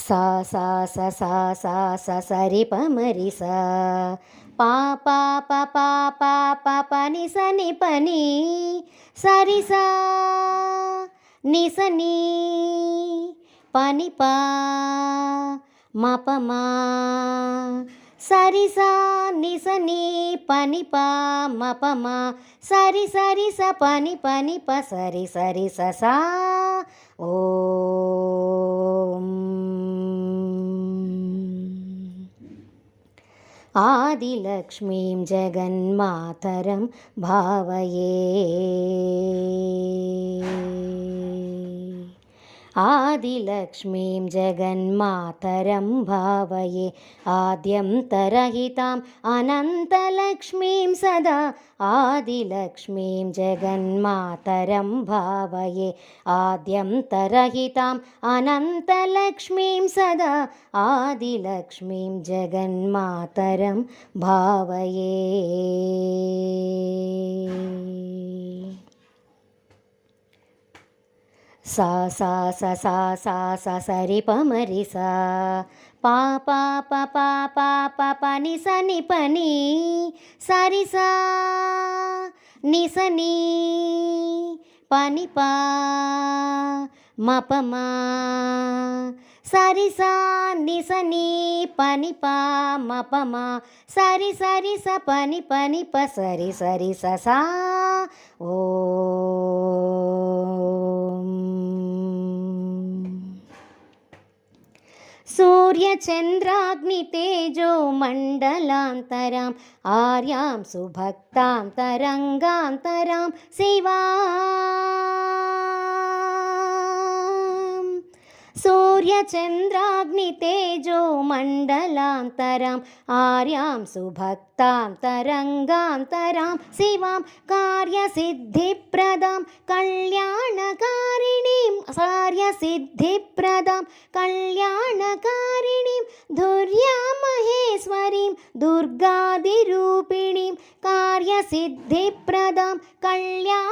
సా సా స సా సా స సరి ప మరి సా పా పా ప పా పా ప పని సని పని సరి సా ని సని పని పా మ ప మా సరి సా ని సని పని పా మ ప మా సరి సరి స పని పని ప సరి సరి స సా ఓం. ఆదిలక్ష్మీం జగన్మాతరం భావయే. ఆదిలక్ష్మీం జగన్మాతరం భావయే. ఆద్యంతరహితాం అనంతలక్ష్మీం సదా. ఆదిలక్ష్మీం జగన్మాతరం భావయే. ఆద్యంతరహితాం అనంతలక్ష్మీం సదా. ఆదిలక్ష్మీం జగన్మాతరం భావయే. సా సా స సా సా స సరి ప మరి సా పా పా ప పా పా ప పని సని పని సరి సా ని సని పని పా మ ప మా సరి సా ని సని పని పా మ ప మా సరి సరి స పని పని ప సరి సరి స సా ఓం. సూర్యచంద్రాగ్ని తేజో మండలాంతరాం ఆర్యాం సుభక్తాం తరంగాంతరాం శివాం. సూర్యచంద్రాగ్ని తేజో మండలాంతరాం ఆర్యాం సుభక్తాం తరంగాంతరాం శివాం. కార్యసిద్ధిప్రదాం కళ్యాణకారిణీం కార్యసిద్ధిప్రదాం కళ్యాణకారిణీం ధుర్యామహేశ్వరీం దుర్గాదిరూపిణీం కార్యసిద్ధిప్రదాం కళ్యాణ